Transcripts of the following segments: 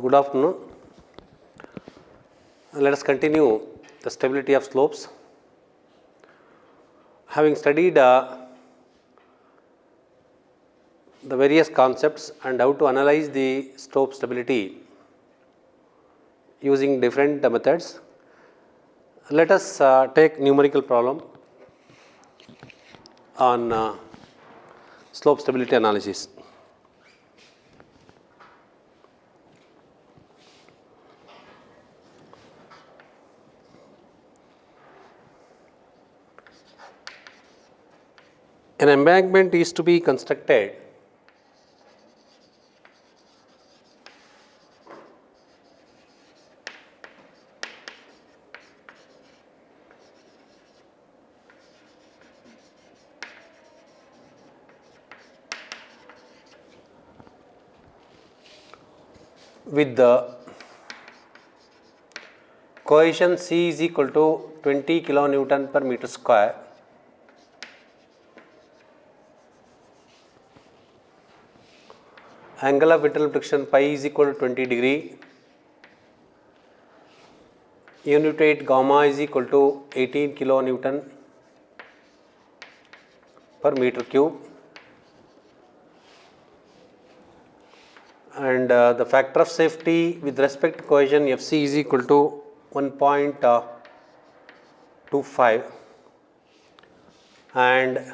Good afternoon. Let us continue the stability of slopes. Having studied the various concepts and how to analyze the slope stability using different methods, let us take numerical problem on slope stability analysis. An embankment is to be constructed with the cohesion C is equal to 20 kilonewton per meter square, angle of internal friction pi is equal to 20 degree, unit weight gamma is equal to 18 kilonewton per meter cube, and the factor of safety with respect to cohesion Fc is equal to 1.25, and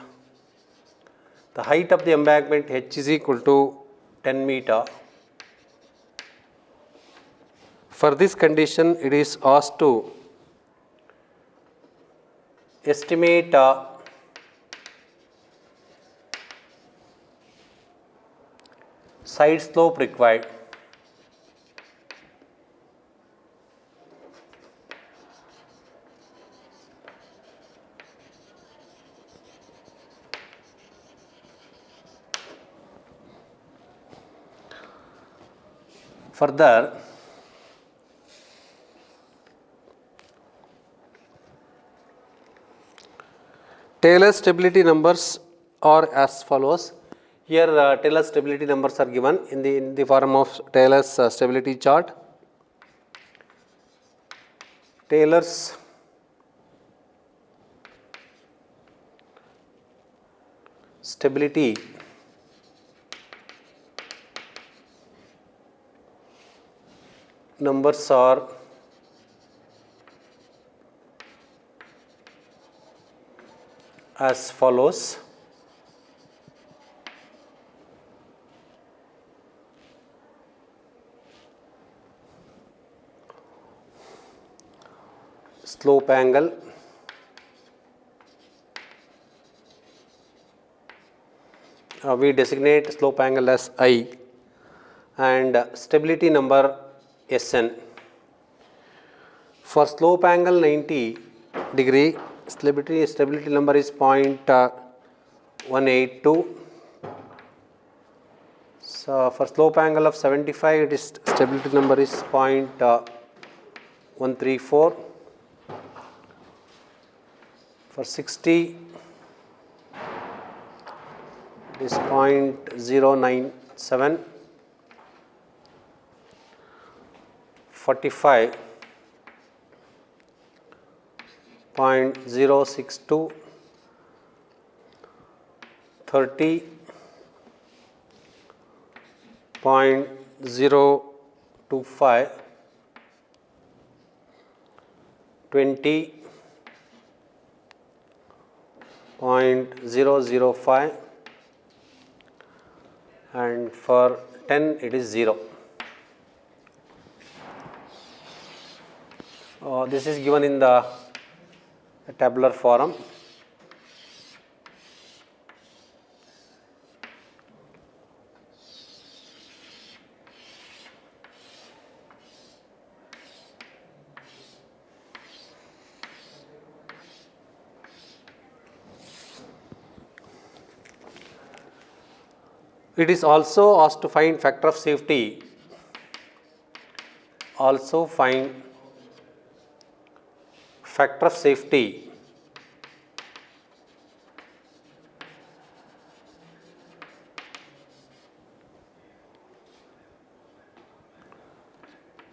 the height of the embankment h is equal to 10 meter. For this condition, it is asked to estimate side slope required. Further, Taylor stability numbers are as follows. Here Taylor stability numbers are given in the form of Taylor's stability chart. Taylor's stability numbers are as follows. Slope angle, we designate slope angle as I, and stability number Sn. For slope angle 90 degree, stability number is 0.182. So for slope angle of 75, it is stability number is 0.134. For 60, it is 0.097. 45, 0.062, 30, 0.025, 20, 0.005, and for 10 it is 0. This is given in the tabular form. It is also asked to find factor of safety. Also find factor of safety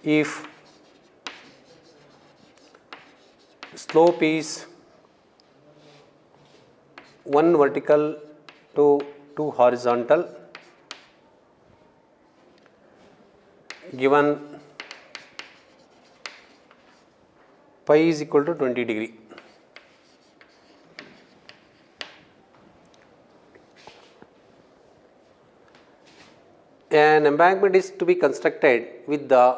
if slope is 1 vertical to 2 horizontal, given pi is equal to 20 degree. An embankment is to be constructed with the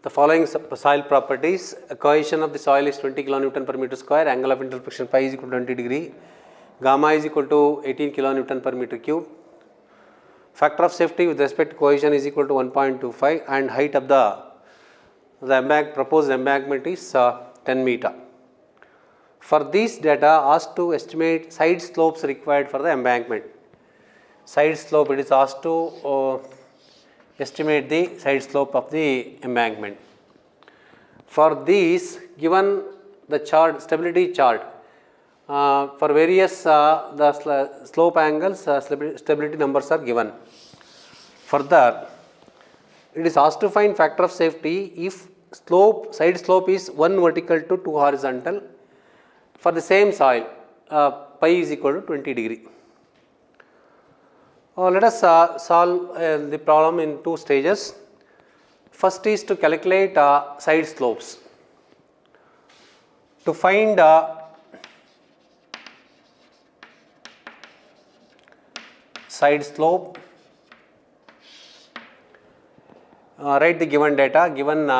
following soil properties. A cohesion of the soil is 20 kilonewton per meter square, angle of interpolation pi is equal to 20 degree, gamma is equal to 18 kilonewton per meter cube. Factor of safety with respect to cohesion is equal to 1.25, and height of the proposed embankment is 10 meter. For these data, asked to estimate side slopes required for the embankment. Side slope, it is asked to estimate the side slope of the embankment. For these, given the chart, stability chart, for various the slope angles, stability numbers are given. Further, it is asked to find factor of safety if side slope is 1 vertical to 2 horizontal for the same soil, pi is equal to 20 degree. Let us solve the problem in 2 stages. First is to calculate side slopes. To find side slope, write the given data. Given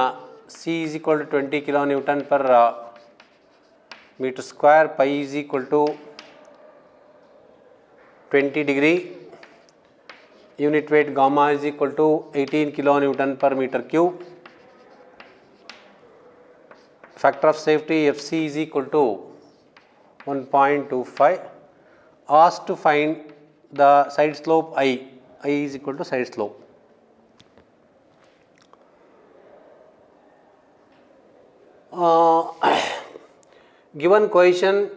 C is equal to 20 kilonewton per meter square, pi is equal to 20 degree, unit weight gamma is equal to 18 kilonewton per meter cube, factor of safety FC is equal to 1.25, asked to find the side slope I is equal to side slope. Given cohesion,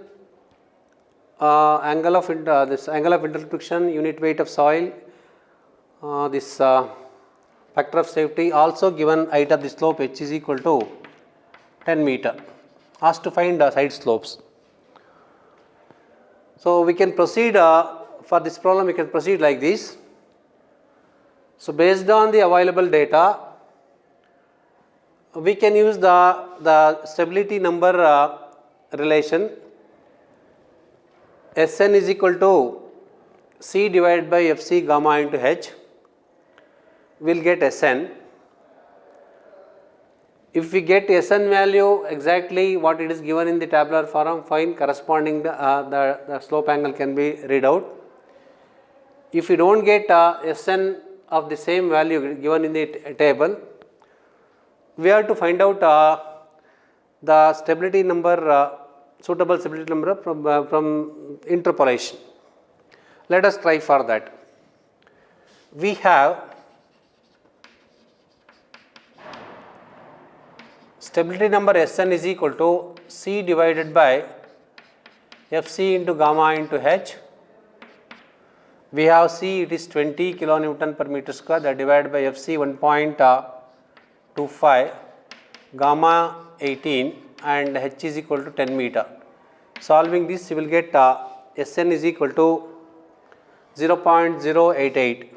angle of interpolation, unit weight of soil, this factor of safety, also given height of the slope h is equal to 10 meter, asked to find side slopes. So we can proceed for this problem, we can proceed like this. So based on the available data, we can use the stability number relation. Sn is equal to C divided by Fc gamma into H. We will get Sn. If we get Sn value exactly what it is given in the tabular form, fine, corresponding the slope angle can be read out. If you do not get Sn of the same value given in the table, we have to find out the stability number, suitable stability number from interpolation. Let us try for that. We have stability number Sn is equal to C divided by Fc into gamma into H. We have C, it is 20 kilonewton per meter square, that divided by Fc 1.25, gamma 18, and H is equal to 10 meter. Solving this, you will get Sn is equal to 0.088.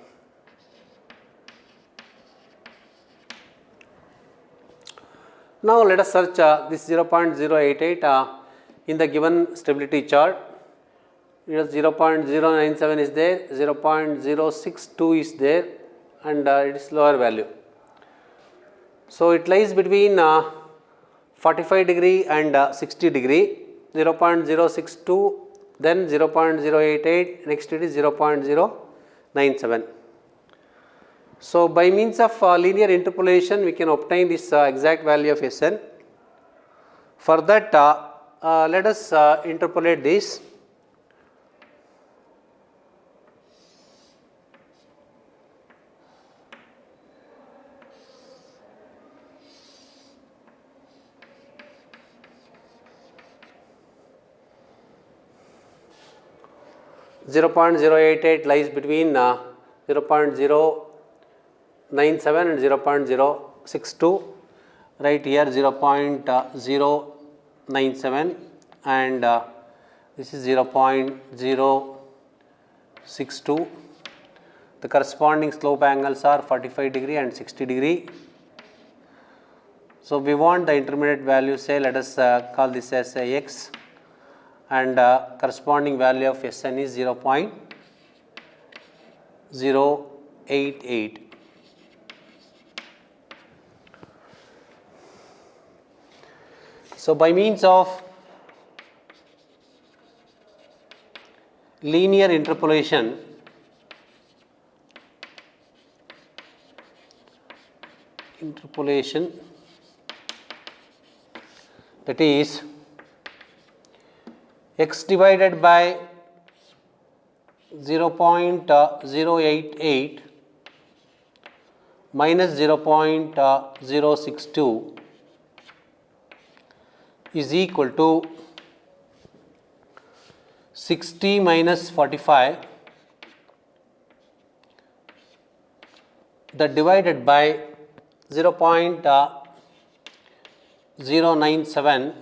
Now let us search this 0.088 in the given stability chart. 0.097 is there, 0.062 is there, and it is lower value. So it lies between 45 degree and 60 degree, 0.062, then 0.088, next it is 0.097. So by means of linear interpolation, we can obtain this exact value of Sn. For that, let us interpolate this. lies between 0.097 and 0.0 0.62, right here 0.097, and this is 0.062. The corresponding slope angles are 45 degree and 60 degree. So we want the intermediate value, say let us call this as x, and corresponding value of Sn is 0.088. So by means of linear interpolation, that is x divided by 0.088 minus 0.062 is equal to 60 minus 45, that divided by 0.097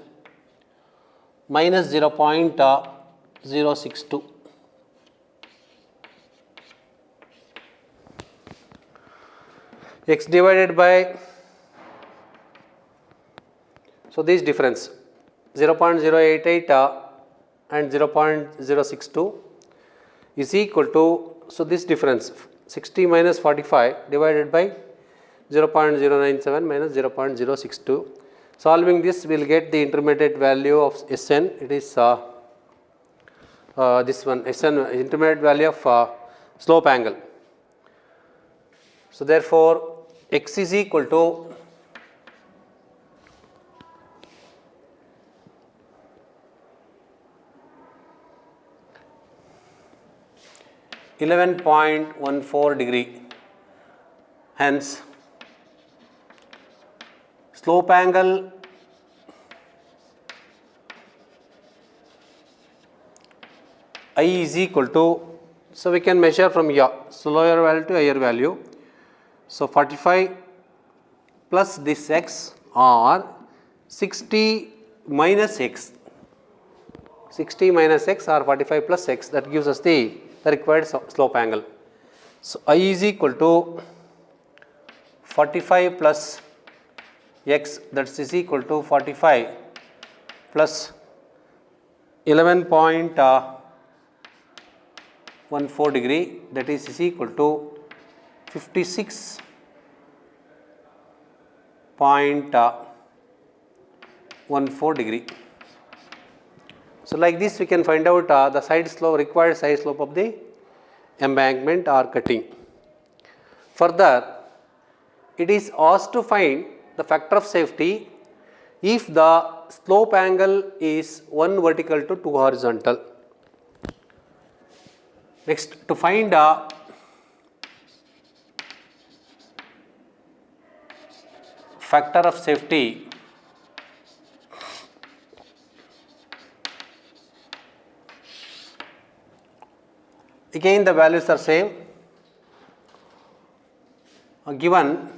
minus 0.062. X divided by, so this difference 0.088 and 0.062 is equal to, so this difference 60 minus 45 divided by 0.097 minus 0.062. Solving this, we will get the intermediate value of Sn. It is this one, Sn, intermediate value of slope angle. So therefore, x is equal to 11.14 degree. Hence, slope angle I is equal to, so we can measure from here, so lower value to higher value. So 45 plus this x or 60 minus x, 60 minus x or 45 plus x, that gives us the required slope angle. So I is equal to 45 plus x, that is equal to 45 plus 11.14 degree, that is equal to 56.14 degree. So like this we can find out the side slope, required side slope of the embankment or cutting. Further, it is asked to find the factor of safety if the slope angle is 1 vertical to 2 horizontal. Next, to find factor of safety, again the values are same. Given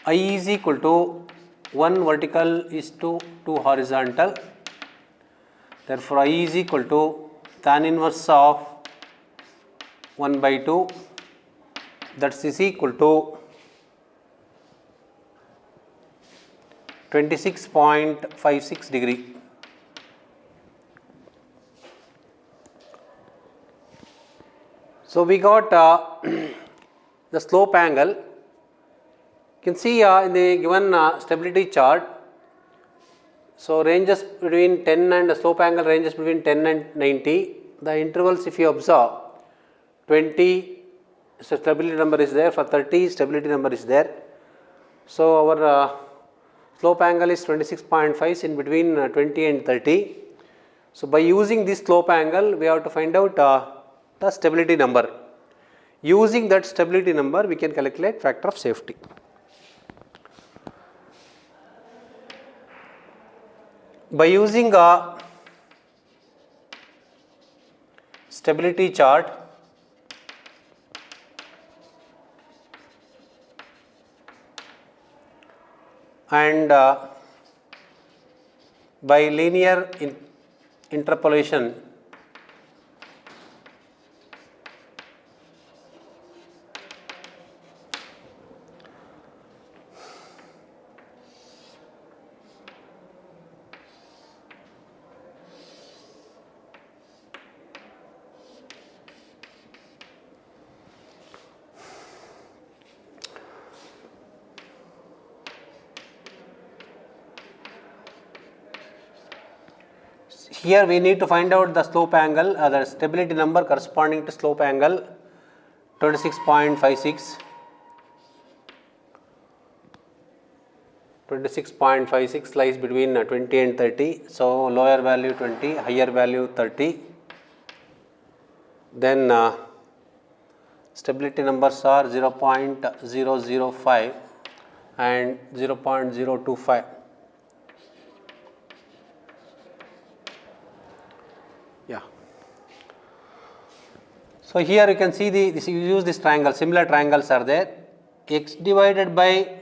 I is equal to 1 vertical is to 2 horizontal, therefore I is equal to tan inverse of 1 by 2, that is equal to 26.56 degree. So we got the slope angle. You can see in the given stability chart, so ranges between 10 and the slope angle ranges between 10 and 90. The intervals, if you observe, 20 so stability number is there, for 30 stability number is there. So our slope angle is 26.5 in between 20 and 30. So by using this slope angle, we have to find out the stability number. Using that stability number, we can calculate factor of safety. By using a stability chart, and by linear interpolation here we need to find out the slope angle, the stability number corresponding to slope angle 26.56. 26.56 lies between 20 and 30. So lower value 20, higher value 30. Then stability numbers are 0.005 and 0.025. Yeah. So here you can see you use this triangle, similar triangles are there. X divided by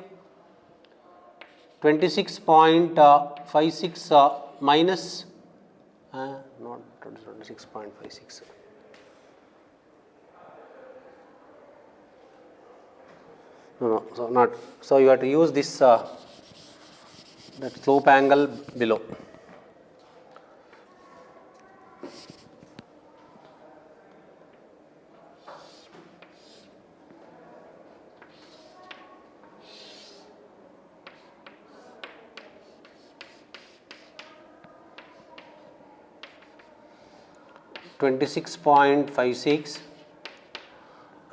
26.56 minus not 26.56. No, so not. So you have to use this that slope angle below. .56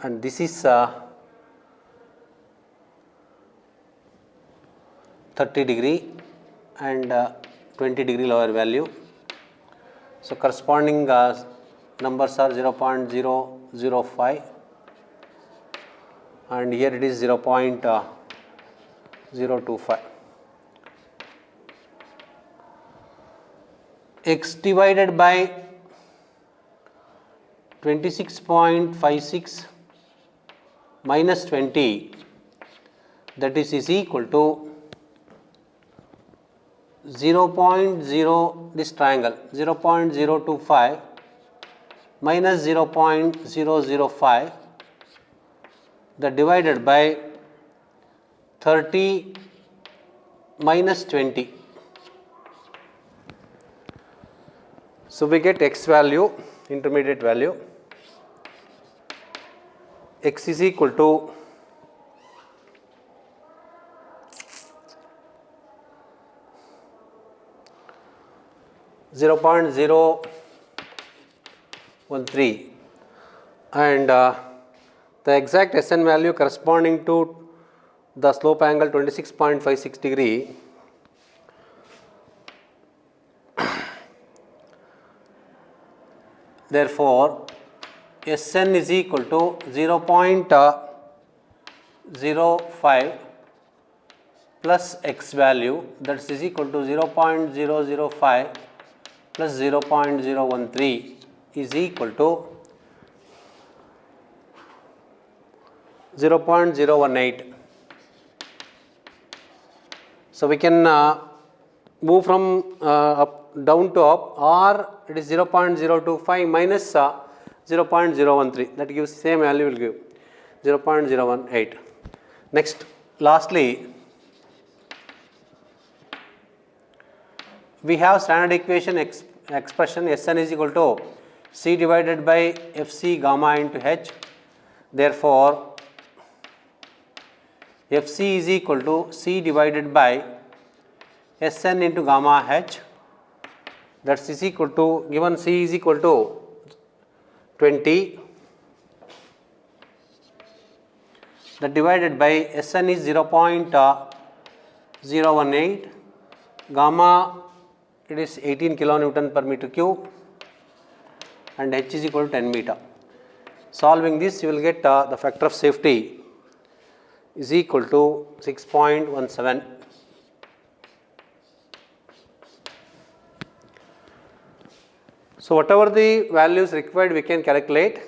and this is 30 degree and 20 degree lower value. So corresponding numbers are 0.005 and here it is 0.025. X divided by 26.56 minus 20, that is equal to 0.0, this triangle 0.025 minus 0.005, that divided by 30 minus 20. So we get x value, intermediate value. X is equal to 0.013 and the exact SN value corresponding to the slope angle 26.56 degree therefore Sn is equal to 0.05 plus x value, that is equal to 0.005 plus 0.013 is equal to 0.018. So we can move from up down to up, or it is 0.025 minus 0.013, that gives same value, will give 0.018. Next, lastly, we have standard equation expression Sn is equal to C divided by Fc gamma into H. Therefore, Fc is equal to C divided by Sn into gamma H, that is equal to, given C is equal to 20, that divided by Sn is 0.018, gamma it is 18 kilonewton per meter cube and H is equal to 10 meter. Solving this, you will get the factor of safety is equal to 6.17. So whatever the values required, we can calculate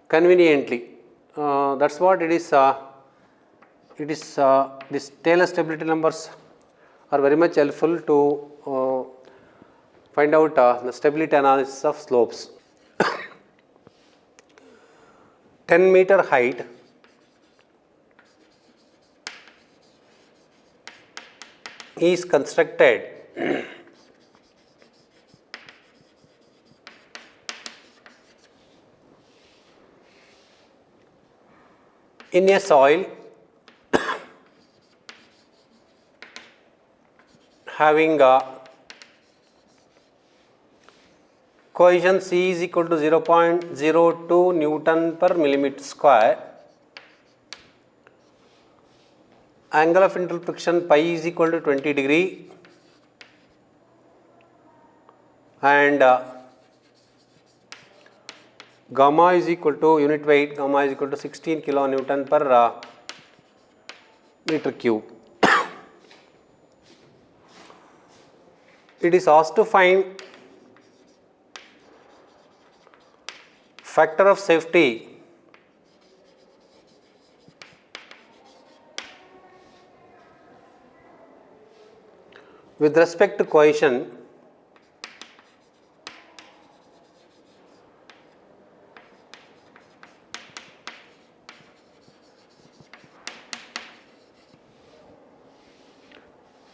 conveniently. That's what it is it is this Taylor stability numbers are very much helpful to find out the stability analysis of slopes. 10-meter height is constructed in a soil having a cohesion C is equal to 0.02 Newton per millimeter square, angle of interpolation pi is equal to 20 degree, and gamma is equal to unit weight, gamma is equal to 16 kilonewton per meter cube. It is asked to find factor of safety with respect to cohesion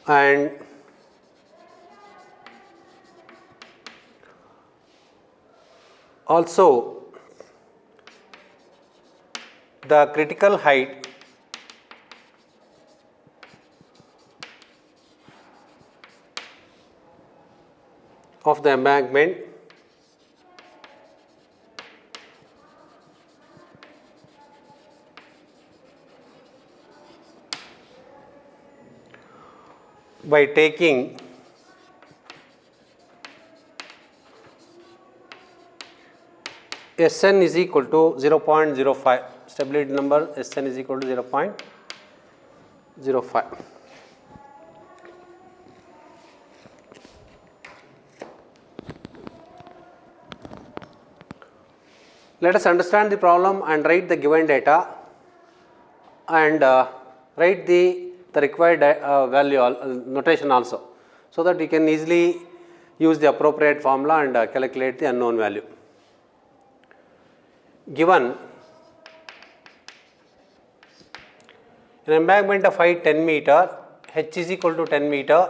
and also the critical height of the embankment by taking Sn is equal to 0.05, stability number Sn is equal to 0.05. Let us understand the problem and write the given data and write the required value notation also, so that we can easily use the appropriate formula and calculate the unknown value. Given an embankment of height 10 meter, h is equal to 10 meter,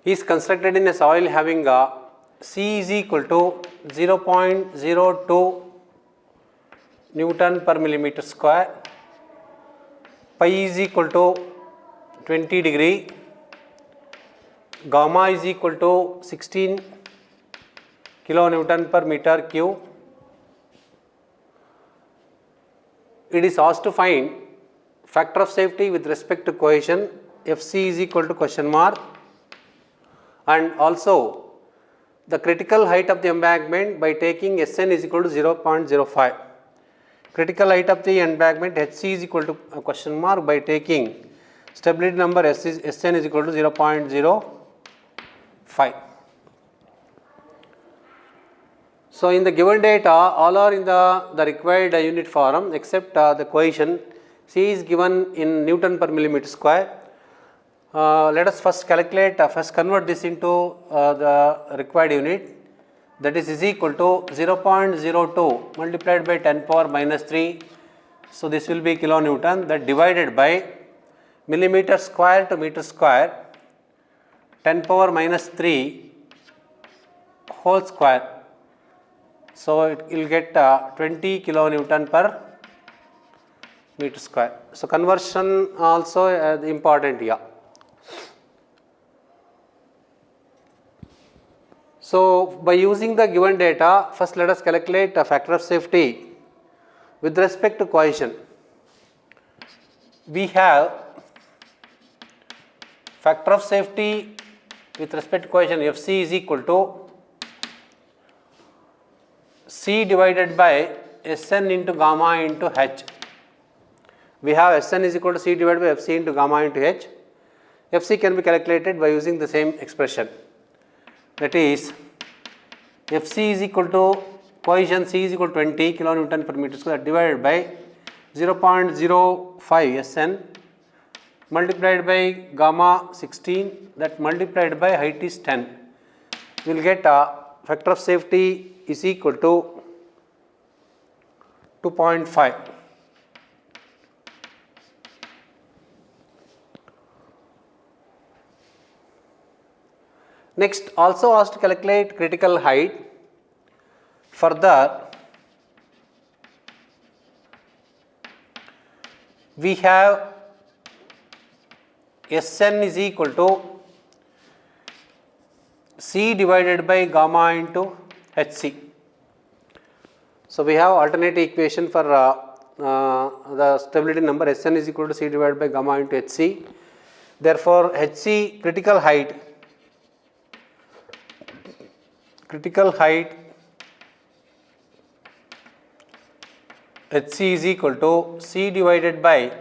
is constructed in a soil having a C is equal to 0.02 Newton per millimeter square, pi is equal to 20 degree, gamma is equal to 16 kilonewton per meter cube. It is asked to find factor of safety with respect to cohesion, Fc is equal to question mark, and also the critical height of the embankment by taking Sn is equal to 0.05. Critical height of the embankment Hc is equal to question mark by taking stability number Sn is equal to 0.05. So in the given data, all are in the required unit form except the cohesion. C is given in Newton per millimeter square. Let us first calculate, first convert this into the required unit, that is equal to 0.02 multiplied by 10 power minus 3. So this will be kilonewton, that divided by millimeter square to meter square, 10 power minus 3 whole square. So it will get 20 kilonewton per meter square. So conversion also important here. So by using the given data, first let us calculate a factor of safety with respect to cohesion. We have factor of safety with respect to cohesion Fc is equal to C divided by Sn into gamma into H. We have Sn is equal to C divided by Fc into gamma into H. Fc can be calculated by using the same expression. That is, Fc is equal to cohesion C is equal to 20 kilonewton per meter square divided by 0.05 Sn multiplied by gamma 16, that multiplied by height is 10. We will get factor of safety is equal to 2.5. Next, also asked to calculate critical height. Further, we have Sn is equal to C divided by gamma into Hc. So we have alternate equation for the stability number Sn is equal to C divided by gamma into Hc. Therefore, Hc critical height Hc is equal to C divided by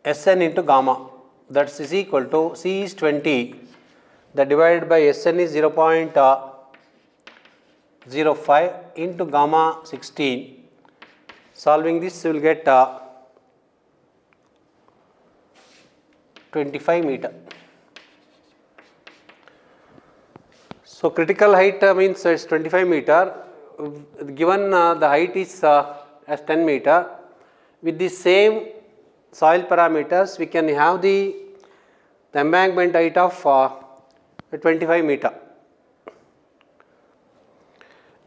Sn into gamma, that is equal to C is 20, that divided by Sn is 0.05 into gamma 16. Solving this, you will get 25 meter. So critical height means it's 25 meter. Given the height is as 10 meter, with the same soil parameters, we can have the embankment height of 25 meter.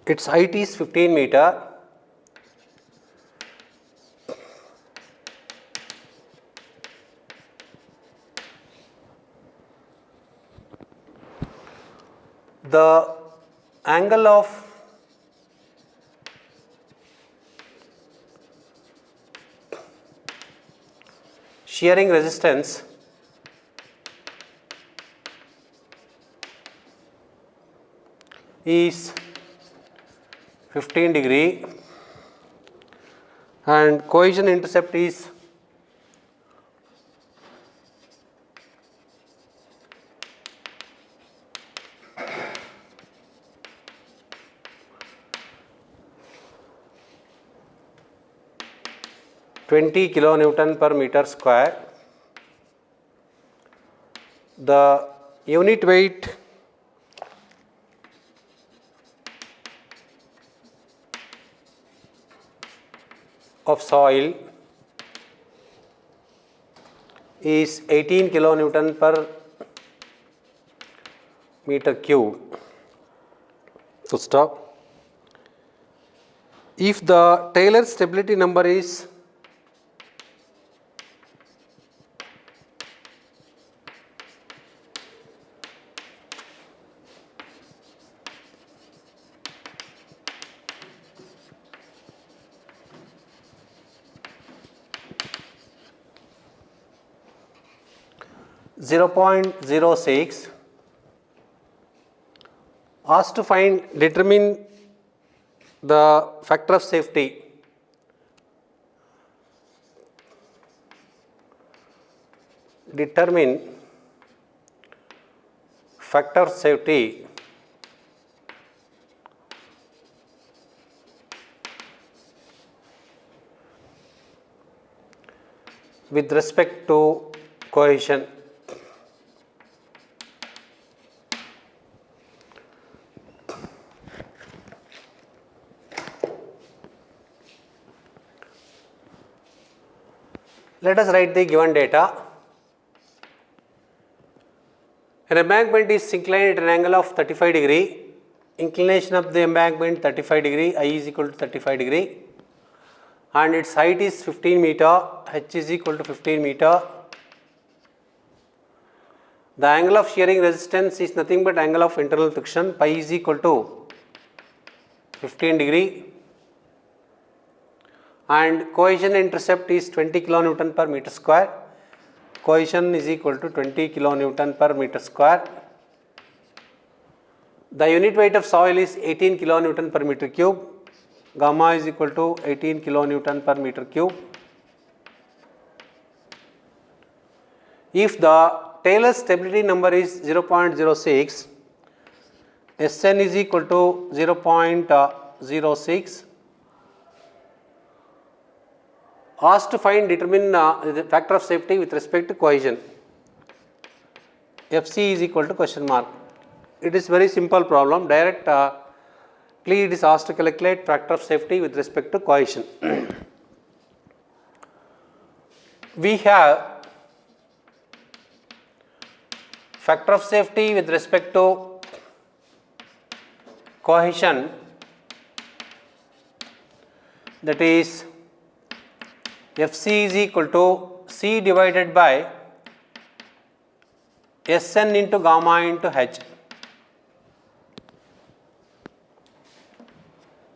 Its height is 15 meter. The angle of shearing resistance is 15 degree and cohesion intercept is 20 kilonewton per meter square. The unit weight of soil is 18 kilonewton per meter cube. So stop. If the Taylor stability number is 0.06, asked to determine the factor of safety. Determine factor of safety with respect to cohesion. Let us write the given data. An embankment is inclined at an angle of 35 degree. Inclination of the embankment 35 degree, I is equal to 35 degree, and its height is 15 meter, h is equal to 15 meter. The angle of shearing resistance is nothing but angle of internal friction, pi is equal to 15 degree, and cohesion intercept is 20 kilonewton per meter square. Cohesion is equal to 20 kilonewton per meter square. The unit weight of soil is 18 kilonewton per meter cube. Gamma is equal to 18 kilonewton per meter cube. If the Taylor stability number is 0.06, Sn is equal to 0.06. Asked to determine the factor of safety with respect to cohesion. FC is equal to question mark. It is very simple problem. Directly it is asked to calculate factor of safety with respect to cohesion. We have factor of safety with respect to cohesion, that is FC is equal to C divided by Sn into gamma into H.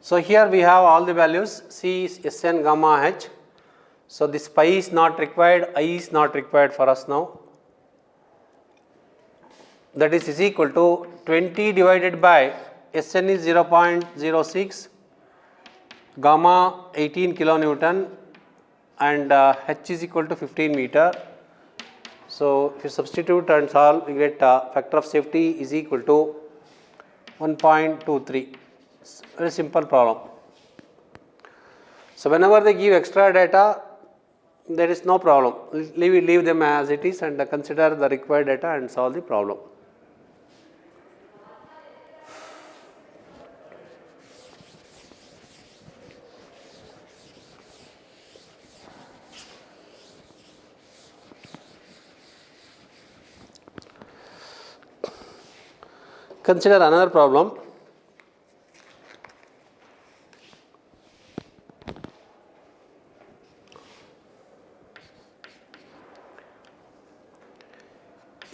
So here we have all the values, C is Sn, gamma, H. So this pi is not required, I is not required for us now. That is equal to 20 divided by Sn is 0.06, gamma 18 kilonewton, and H is equal to 15 meter. So if you substitute and solve, you get factor of safety is equal to 1.23. Very simple problem. So whenever they give extra data, there is no problem. Leave them as it is and consider the required data and solve the problem. Consider another problem.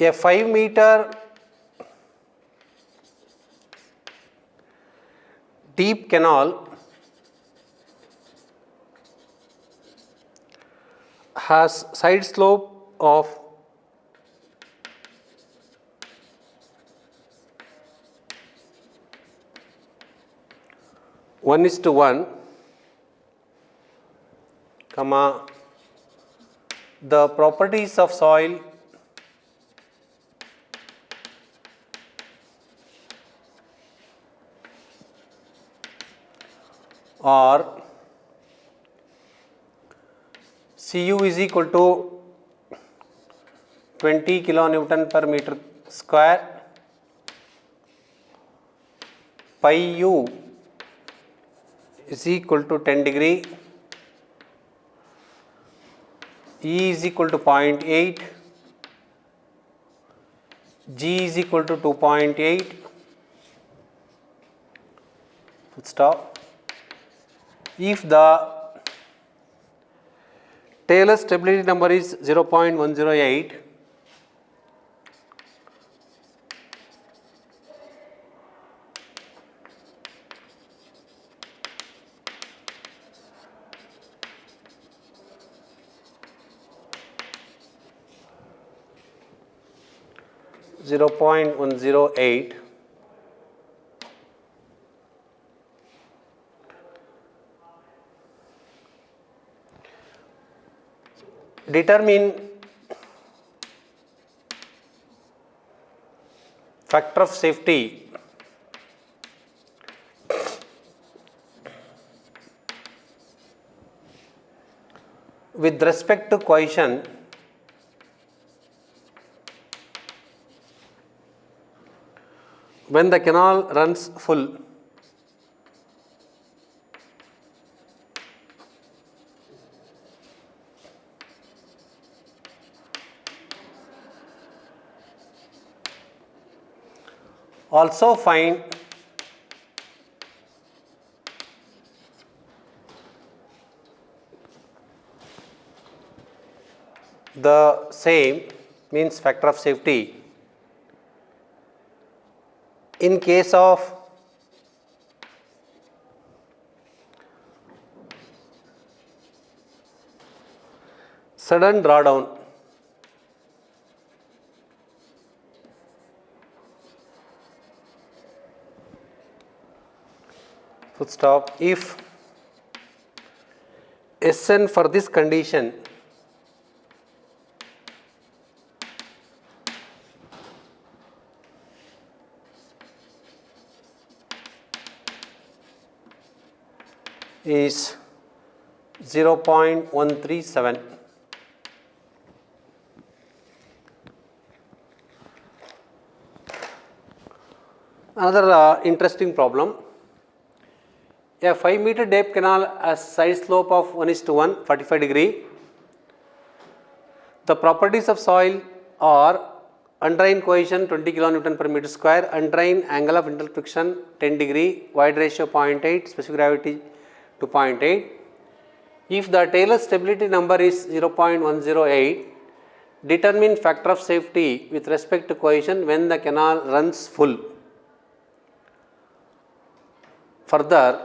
A 5 meter deep canal has side slope of 1:1, comma, the properties of soil are Cu is equal to 20 kilonewton per meter square, pi u is equal to 10 degree, E is equal to 0.8, G is equal to 2.8, stop. If the Taylor stability number is 0.108, determine factor of safety with respect to cohesion when the canal runs full. Also find the same, means factor of safety, in case of sudden drawdown. Full stop. If Sn for this condition is 0.137. Another interesting problem. A 5-meter depth canal has side slope of 1:1, 45 degree. The properties of soil are undrain cohesion 20 kilonewton per meter square, undrain angle of interfriction 10 degree, wide ratio 0.8, specific gravity 2.8. If the Taylor stability number is 0.108, determine factor of safety with respect to cohesion when the canal runs full. Further,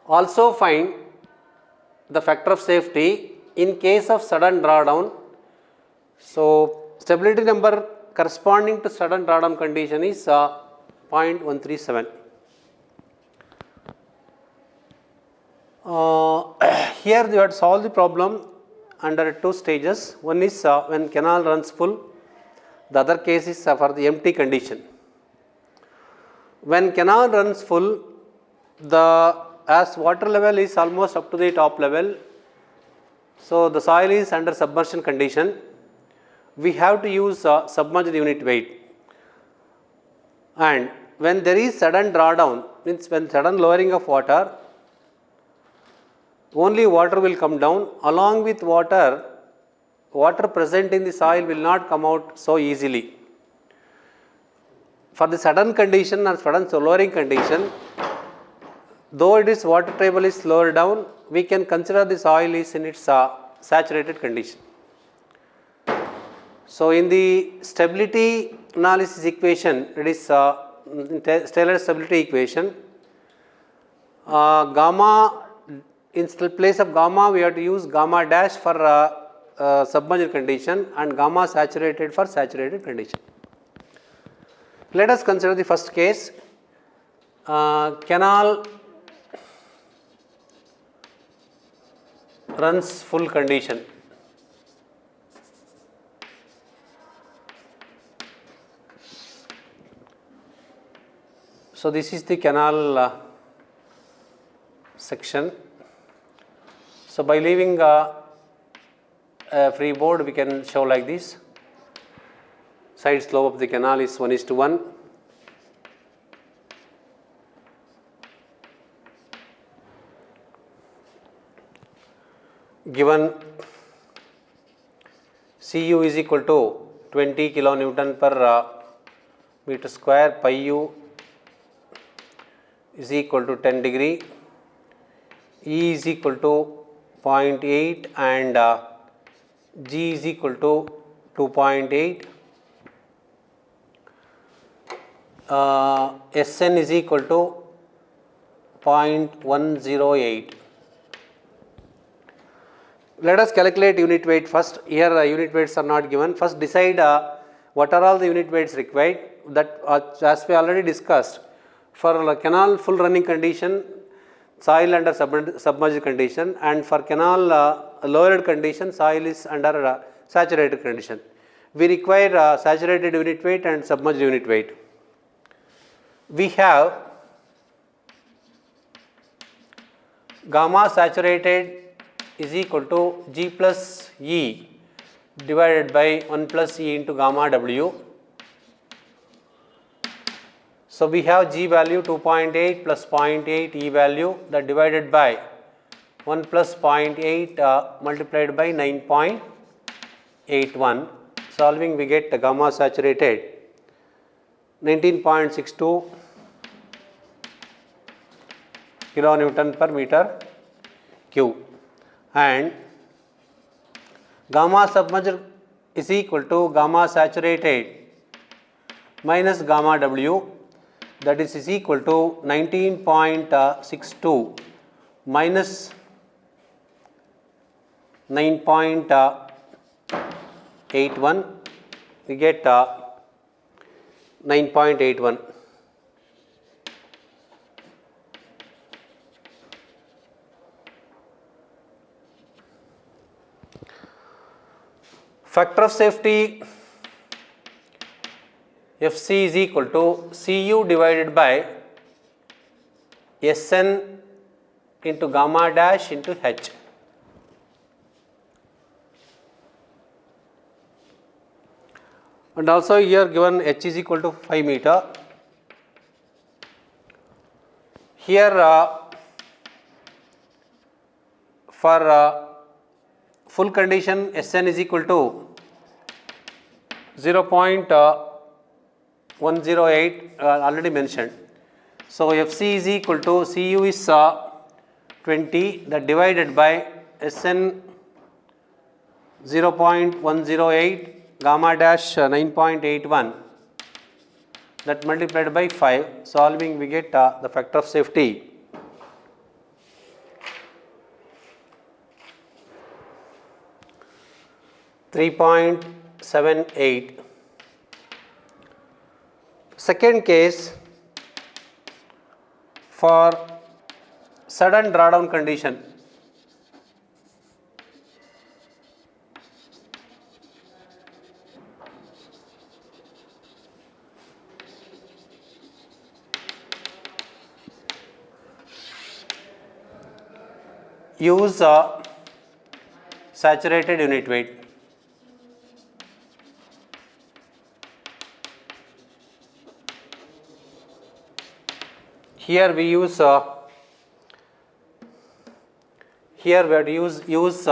also find the factor of safety in case of sudden drawdown. So, stability number corresponding to sudden drawdown condition is 0.137. Here you have to solve the problem under two stages. One is when canal runs full, the other case is for the empty condition. When canal runs full, as water level is almost up to the top level, so the soil is under submersion condition, we have to use submerged unit weight. And when there is sudden drawdown, means when sudden lowering of water, only water will come down. Along with water, water present in the soil will not come out so easily. For the sudden condition or sudden lowering condition, though it is water table is lower down, we can consider the soil is in its saturated condition. So, in the stability analysis equation, it is Taylor stability equation, gamma, in place of gamma we have to use gamma dash for submerged condition and gamma saturated for saturated condition. Let us consider the first case. Canal runs full condition. So, this is the canal section. So, by leaving a free board, we can show like this. Side slope of the canal is 1:1. Given Cu is equal to 20 kilonewton per meter square, pi u is equal to 10 degree, E is equal to 0.8 and G is equal to 2.8. Sn is equal to 0.108. Let us calculate unit weight first. Here unit weights are not given. First decide what are all the unit weights required. That as we already discussed, for canal full running condition, soil under submerged condition, and for canal lowered condition, soil is under saturated condition. We require saturated unit weight and submerged unit weight. We have gamma saturated is equal to G plus E divided by 1 plus E into gamma W. So, we have G value 2.8 plus 0.8 E value, that divided by 1 plus 0.8 multiplied by 9.81. Solving, we get the gamma saturated 19.62 kilonewton per meter cube, and gamma submerged is equal to gamma saturated minus gamma W, that is equal to 19.62 minus 9.81, we get 9.81. Factor of safety Fc is equal to Cu divided by Sn into gamma dash into H. And also here given H is equal to 5 meter. Here for full condition Sn is equal to 0.108 already mentioned. So Fc is equal to Cu is 20, that divided by Sn 0.108, gamma dash 9.81, that multiplied by 5. Solving we get the factor of safety 3.78. Second case, for sudden drawdown condition, use saturated unit weight. Here we use here we have to use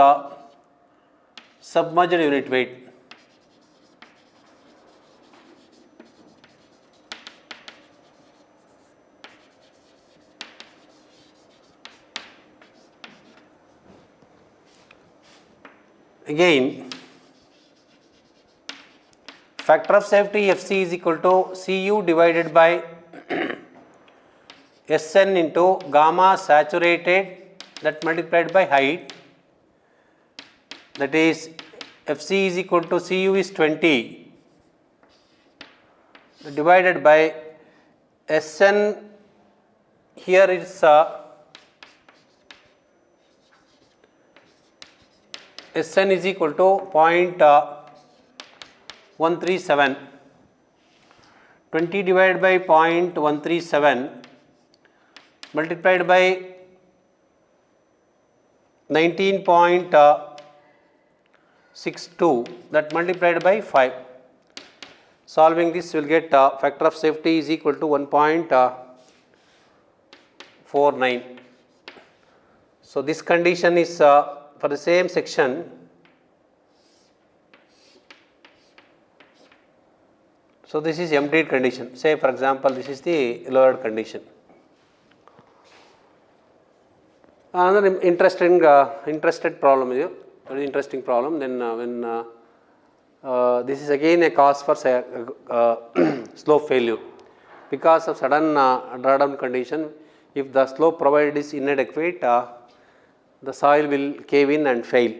submerged unit weight. Again, factor of safety Fc is equal to Cu divided by Sn into gamma saturated, that multiplied by height, that is Fc is equal to Cu is 20 divided by Sn, here is Sn is equal to 0.137, 20 divided by 0.137 multiplied by 19.62, that multiplied by 5. Solving this will get factor of safety is equal to 1.49. So this condition is for the same section. So this is emptied condition. Say for example, this is the lowered condition. Another interested problem is very interesting problem. Then when this is again a cause for slope failure because of sudden drawdown condition. If the slope provided is inadequate, the soil will cave in and fail.